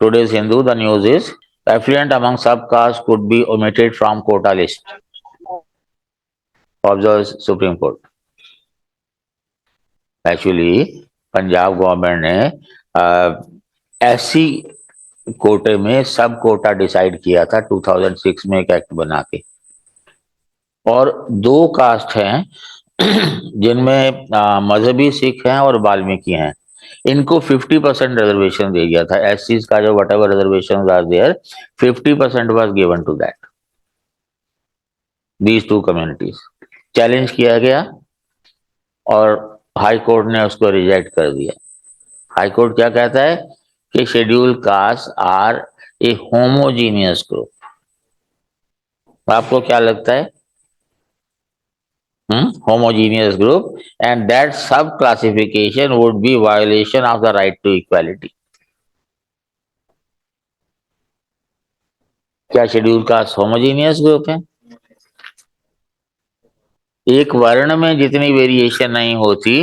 Today's Hindu, the news is affluent among subcastes could be omitted from quota list, observes Supreme Court. Actually, Punjab government ने SC कोटे में सब Kota decide किया था 2006 में एक एक्ट बना के, और दो कास्ट हैं जिनमें मजहबी सिख हैं और वाल्मीकि हैं, इनको 50% रिजर्वेशन दे दिया था। एससी का जो whatever reservation are there, 50% was given to that these two communities. Challenge किया गया और हाई कोर्ट ने उसको रिजेक्ट कर दिया। हाई कोर्ट क्या कहता है कि schedule caste are a homogeneous group. आपको क्या लगता है? Homogeneous group, and that sub classification would be violation of the right to equality. क्या शेड्यूल कास्ट होमोजीनियस ग्रुप है? एक वर्ण में जितनी वेरिएशन नहीं होती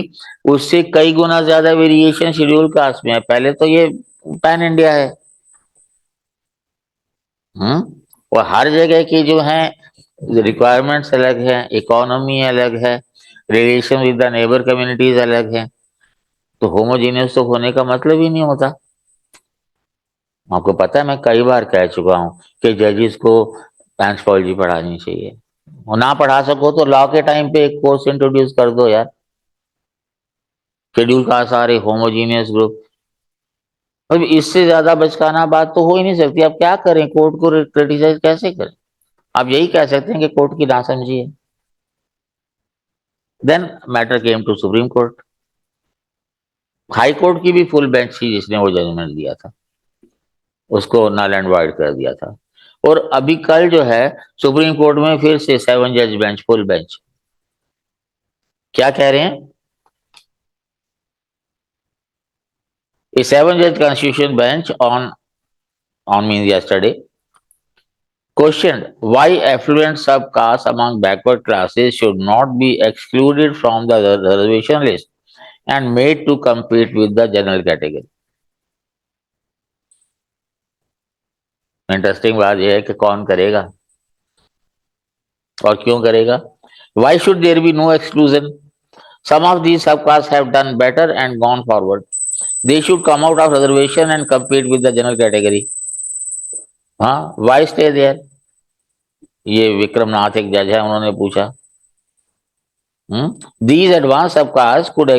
उससे कई गुना ज्यादा वेरिएशन शेड्यूल कास्ट में है। पहले तो ये पैन इंडिया है। और हर जगह की जो है रिक्वायरमेंट्स अलग है, इकोनॉमी अलग है, relation with the neighbour communities अलग है, तो होमोजीनियस तो होने का मतलब ही नहीं होता। आपको पता है, मैं कई बार कह चुका हूं कि जजेस को एंथ्रोपोलॉजी पढ़ानी चाहिए, और ना पढ़ा सको तो लॉ के टाइम पे एक कोर्स इंट्रोड्यूस कर दो यार। शेड्यूल कास्ट सारे होमोजीनियस ग्रुप, अब इससे ज्यादा बचकाना बात तो हो ही नहीं सकती। अब क्या करें, कोर्ट को क्रिटिसाइज कैसे करें? आप यही कह सकते हैं कि कोर्ट की नासमझी है। Then matter came to supreme court. High court की भी फुल बेंच थी जिसने वो जजमेंट दिया था, उसको नल एंड वाइड कर दिया था। और अभी कल जो है सुप्रीम कोर्ट में फिर से 7 जज बेंच, फुल बेंच, क्या कह रहे हैं? A 7 judge constitution bench on means yesterday questioned why affluent subcastes among backward classes should not be excluded from the reservation list and made to compete with the general category. Interesting बात यह है कि कौन करेगा और क्यों करेगा? Why should there be no exclusion? Some of these subcastes have done better and gone forward. They should come out of reservation and compete with the general category. हाँ, why stay there? ये विक्रमनाथ एक जज है, उन्होंने पूछा। These advanced subcastes could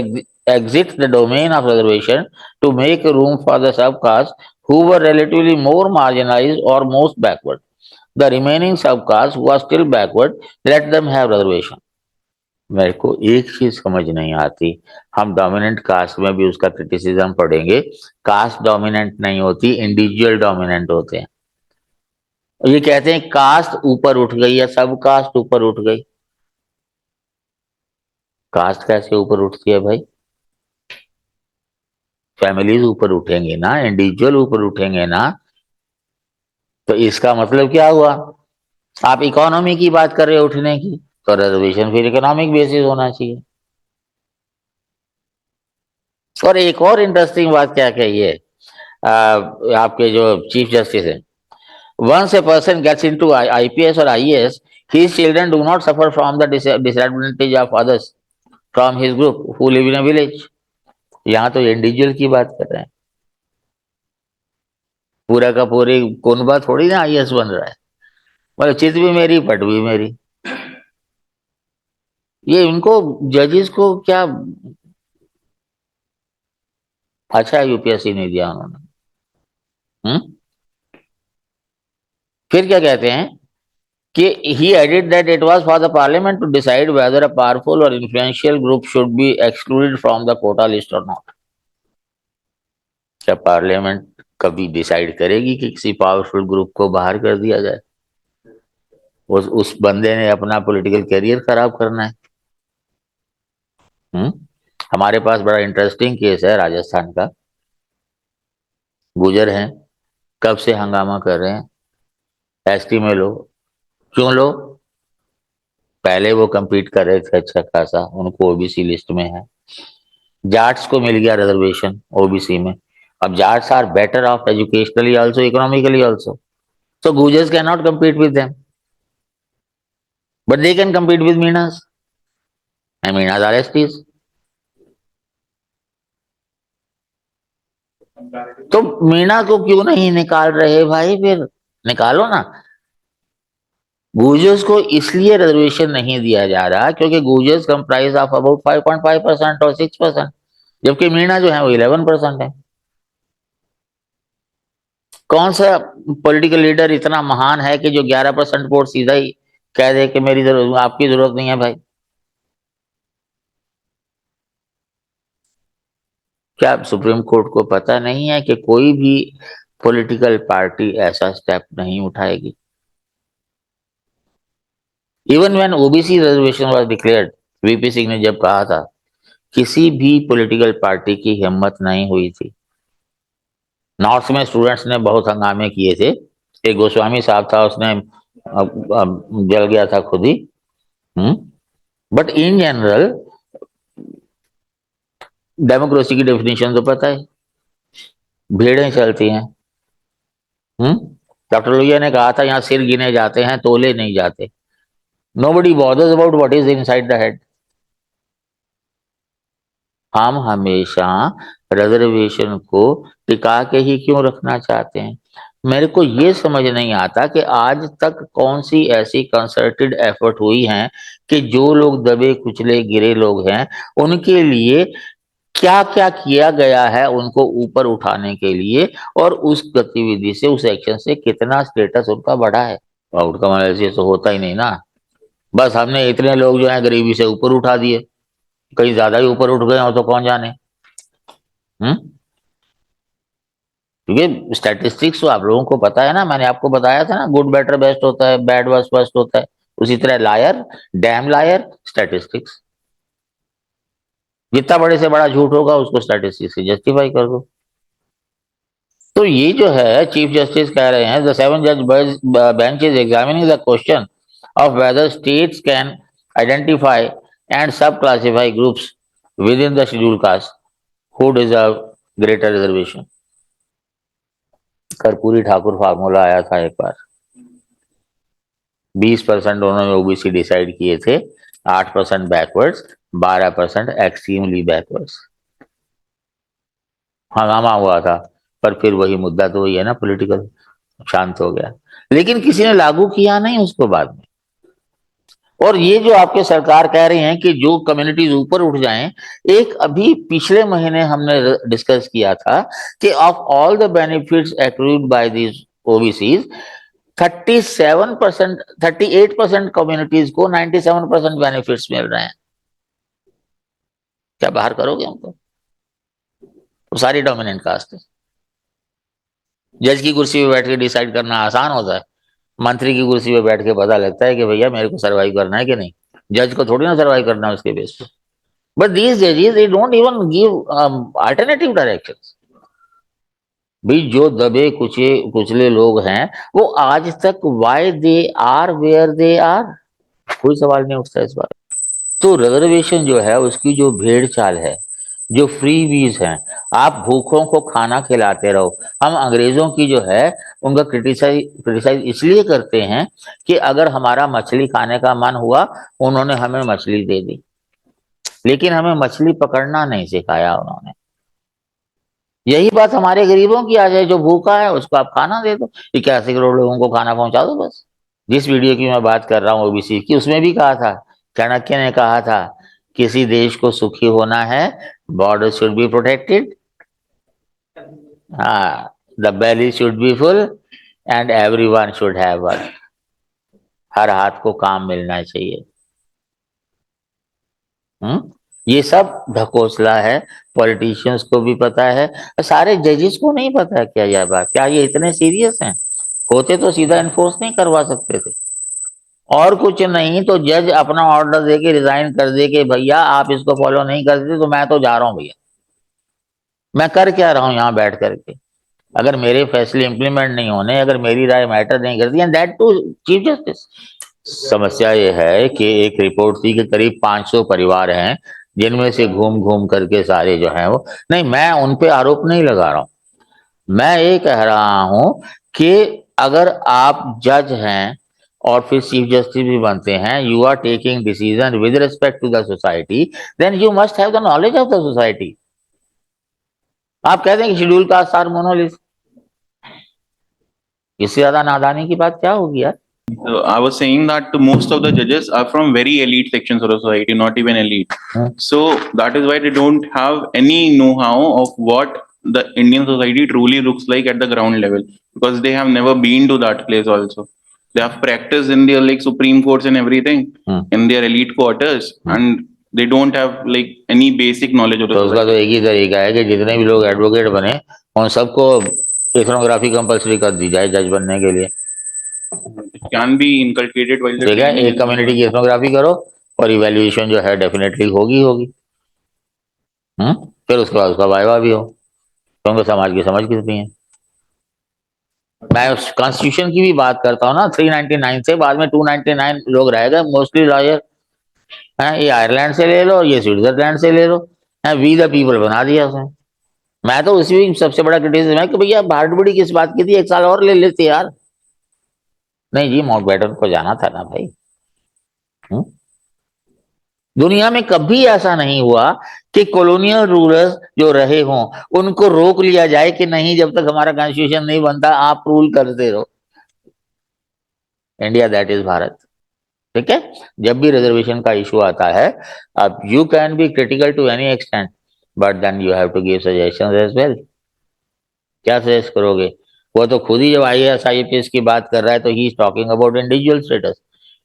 exit the domain of reservation to make room for the subcastes who were relatively more marginalized or most backward. The remaining subcastes who are still backward, let them have reservation. मेरे को एक चीज समझ नहीं आती, हम dominant caste में भी उसका क्रिटिसिज्म पढ़ेंगे। कास्ट डोमिनेंट नहीं होती, इंडिविजुअल डोमिनेंट होते हैं। ये कहते हैं कास्ट ऊपर उठ गई या सब कास्ट ऊपर उठ गई। कास्ट कैसे ऊपर उठती है भाई? फैमिलीज ऊपर उठेंगे ना, इंडिविजुअल ऊपर उठेंगे ना। तो इसका मतलब क्या हुआ? आप इकोनॉमी की बात कर रहे हो उठने की, तो रिजर्वेशन फिर इकोनॉमिक बेसिस होना चाहिए। और एक और इंटरेस्टिंग बात क्या कही है आपके जो चीफ जस्टिस है, once a person gets into IPS और IAS, his children do not suffer from the disadvantage of others from his group who live in a village. यहाँ तो इंडिविजुअल की बात कर रहे हैं, पूरा का पूरी कुनबा थोड़ी ना आईएएस बन रहा है। मतलब चित भी मेरी पट भी मेरी। ये इनको जजेस को क्या अच्छा यूपीएससी नहीं दिया उन्होंने। फिर क्या कहते हैं कि he added that it was for the parliament to decide whether a powerful or influential group should be excluded from the quota list or not. क्या पार्लियामेंट कभी डिसाइड करेगी कि किसी पावरफुल ग्रुप को बाहर कर दिया जाए? उस बंदे ने अपना पॉलिटिकल करियर खराब करना है। हमारे पास बड़ा इंटरेस्टिंग केस है राजस्थान का। गुजर हैं, कब से हंगामा कर रहे हैं, एसटी में लो। क्यों लो? पहले वो compete कर रहे थे अच्छा खासा, उनको ओबीसी लिस्ट में है। जाट्स को मिल गया रिजर्वेशन ओबीसी में, अब Jats are better off educationally also, economically also. So Gujars cannot compete with them, but they can compete with Meenas, and Meenas are STs. तो मीणा को क्यों नहीं निकाल रहे भाई? फिर निकालो ना। गुजर्स को इसलिए रिजर्वेशन नहीं दिया जा रहा क्योंकि गुजर्स कंप्राइज ऑफ अबाउट 5.5% और 6%, जबकि मीणा जो है वो 11% है। कौन सा पॉलिटिकल लीडर इतना महान है कि जो 11% वोट सीधा ही कह दे कि मेरी जरूरत, आपकी जरूरत नहीं है भाई? क्या सुप्रीम कोर्ट को पता नहीं है कि कोई भी पॉलिटिकल पार्टी ऐसा स्टेप नहीं उठाएगी? Even when OBC reservation was declared, VP Singh ने जब कहा था, किसी भी पॉलिटिकल पार्टी की हिम्मत नहीं हुई थी। नॉर्थ में स्टूडेंट्स ने बहुत हंगामे किए थे। एक गोस्वामी साहब था, उसने जल गया था खुद ही। बट इन जनरल डेमोक्रेसी की डेफिनेशन तो पता है, भीड़ें चलती हैं। डॉक्टर लोहिया ने कहा था, यहाँ सिर गिने जाते हैं, तोले नहीं जाते। Nobody bothers about what is inside the head. हम हमेशा रिजर्वेशन को टिका के ही क्यों रखना चाहते हैं? मेरे को ये समझ नहीं आता कि आज तक कौन सी ऐसी कंसर्टेड एफर्ट हुई है कि जो लोग दबे कुचले गिरे लोग हैं उनके लिए क्या क्या किया गया है, उनको ऊपर उठाने के लिए, और उस गतिविधि से, उस एक्शन से कितना स्टेटस उनका बढ़ा है। आउटकम एनालिसिस तो होता ही नहीं ना। बस हमने इतने लोग जो है गरीबी से ऊपर उठा दिए, कहीं ज्यादा ही ऊपर उठ गए हो तो कौन जाने। हम्म क्योंकि स्टैटिस्टिक्स तो आप लोगों को पता है ना, मैंने आपको बताया था ना, गुड बेटर बेस्ट होता है, बैड वर्स्ट वर्स्ट होता है। उसी तरह लायर, डैम लायर, स्टैटिस्टिक्स। जितना बड़े से बड़ा झूठ होगा उसको स्टैटिस्टिक्स से जस्टिफाई कर दो। तो ये जो है चीफ जस्टिस कह रहे हैं, द सेवन जज bench is examining the question of whether states can identify and sub classify groups within the schedule caste who deserve greater reservation. Karpoori Thakur formula आया था एक बार, 20% उन्होंने ओबीसी डिसाइड किए थे, 8% बैकवर्ड्स, 12% एक्सट्रीमली बैकवर्ड्स। हंगामा हुआ था, पर फिर वही मुद्दा तो वही है ना, पॉलिटिकल, शांत हो गया। लेकिन किसी ने लागू किया नहीं उसको बाद में। और ये जो आपके सरकार कह रही है कि जो कम्युनिटीज ऊपर उठ जाएं, एक अभी पिछले महीने हमने डिस्कस किया था कि of all the benefits accrued by these OBCs, 37%, 38% communities को 97% बेनिफिट्स मिल रहे हैं। क्या बाहर करोगे हमको? तो सारी डोमिनेंट कास्ट है। जज की कुर्सी पे बैठ के डिसाइड करना आसान होता है, मंत्री की कुर्सी पे बैठ के पता लगता है कि भैया मेरे को सर्वाइव करना है कि नहीं। जज को थोड़ी ना सर्वाइव करना है उसके बेस पे। बट दीज जजेस they don't even give alternative directions. भी जो दबे कुचे कुचले लोग हैं वो आज तक why they are where they are, कोई सवाल नहीं उठता इस बार। तो रिजर्वेशन जो है उसकी जो भेड़ चाल है, जो फ्री वीज हैं, आप भूखों को खाना खिलाते रहो। हम अंग्रेजों की जो है उनका क्रिटिसाइज इसलिए करते हैं कि अगर हमारा मछली खाने का मन हुआ, उन्होंने हमें मछली दे दी, लेकिन हमें मछली पकड़ना नहीं सिखाया उन्होंने। यही बात हमारे गरीबों की आ जाए, जो भूखा है उसको आप खाना दे दो, 81 करोड़ लोगों को खाना पहुंचा दो बस। जिस वीडियो की मैं बात कर रहा हूँ ओबीसी की, उसमें भी कहा था, चाणक्य ने कहा था, किसी देश को सुखी होना है, बॉर्डर शुड बी प्रोटेक्टेड, हाँ, the belly should be full and everyone should have work. हर हाथ को काम मिलना चाहिए। ये सब ढकोसला है, पॉलिटिशियंस को भी पता है, सारे जजेस को नहीं पता क्या यह बात? क्या ये इतने सीरियस हैं? होते तो सीधा इन्फोर्स नहीं करवा सकते थे? और कुछ नहीं तो जज अपना ऑर्डर दे के रिजाइन कर दे के भैया आप इसको फॉलो नहीं करते तो मैं तो जा रहा हूं भैया, मैं कर क्या रहा हूं यहाँ बैठ करके? अगर मेरे फैसले इंप्लीमेंट नहीं होने, अगर मेरी राय मैटर नहीं करती, and that too chief justice. समस्या ये है कि एक रिपोर्ट थी कि करीब 500 परिवार हैं जिनमें से घूम घूम करके सारे जो हैं वो, नहीं मैं उन पे आरोप नहीं लगा रहा हूं, मैं ये कह रहा हूं कि अगर आप जज हैं और फिर चीफ जस्टिस भी बनते हैं, you are taking decision with respect to the society, then you must have the knowledge of the society. आप कहते हैं कि शेड्यूल कास्ट आर मोनोलिथ, इससे ज्यादा नादानी की बात क्या होगी यार? I was saying that most of the judges are from very elite sections of the society, not even elite. So that is why they don't have any know-how of what the Indian society truly looks like at the ground level, because they have never been to that place also. They have practiced in their like Supreme Courts and everything in their elite quarters, and they don't have like any basic knowledge of the तो उसका तो society. एक ही तरीका है कि जितने भी लोग एडवोकेट बने उन सबको एथनोग्राफी कंपलसरी कर दी जाए जज बनने के लिए। It can be inculcated while the ठीक है, training एक is going कम्युनिटी on. की एथनोग्राफी करो और इवेल्युएशन जो है डेफिनेटली होगी होगी। फिर उसके बाद उसका वाइवा भी हो, क्योंकि समाज की समझ कितनी है। मैं कॉन्स्टिट्यूशन की भी बात करता हूँ ना, 399 से बाद में 299 लोग रह गए, मोस्टली लॉयर हैं। ये आयरलैंड से ले लो, ये स्विट्जरलैंड से ले लो, वी द पीपल बना दिया उसने। मैं तो उसी भी सबसे बड़ा क्रिटिसिज्म है कि भैया भाड़बड़ी किस बात की थी, एक साल और ले लेते यार। नहीं जी, माउंटबेटन को जाना था ना भाई। दुनिया में कभी ऐसा नहीं हुआ कि कॉलोनियल रूलर्स जो रहे हों उनको रोक लिया जाए कि नहीं, जब तक हमारा कॉन्स्टिट्यूशन नहीं बनता आप रूल करते रहो। India that is Bharat. ठीक है, जब भी रिजर्वेशन का इशू आता है, अब you can be critical to any extent, but then you have to give suggestions as well. क्या सजेस्ट करोगे? वो तो खुद ही जब IAS IPS की बात कर रहा है तो he is talking about individual status.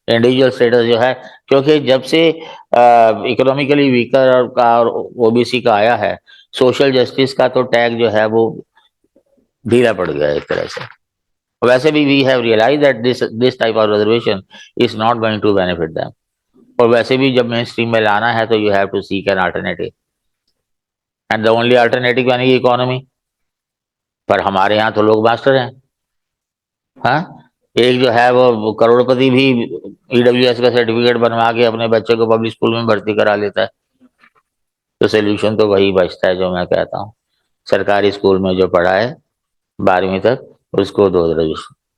Individual status जो है, क्योंकि जब से इकोनॉमिकली वीकर और का और OBC का आया है, सोशल जस्टिस का तो टैग जो है वो ढीला पड़ गया है एक तरह से। वैसे भी we have realize that this type of reservation is not going to benefit them. और वैसे भी जब मेन स्ट्रीम में लाना है तो you have to seek an alternative, and the only alternative यानी इकोनॉमी। पर हमारे यहाँ तो लोग मास्टर हैं। हाँ, एक जो है वो करोड़पति भी EWS का सर्टिफिकेट बनवा के अपने बच्चे को पब्लिक स्कूल में भर्ती करा लेता है। तो सोल्यूशन तो वही बचता है जो मैं कहता हूँ, सरकारी स्कूल में जो पढ़ा है 12वीं तक उसको 2 रिजर्वेशन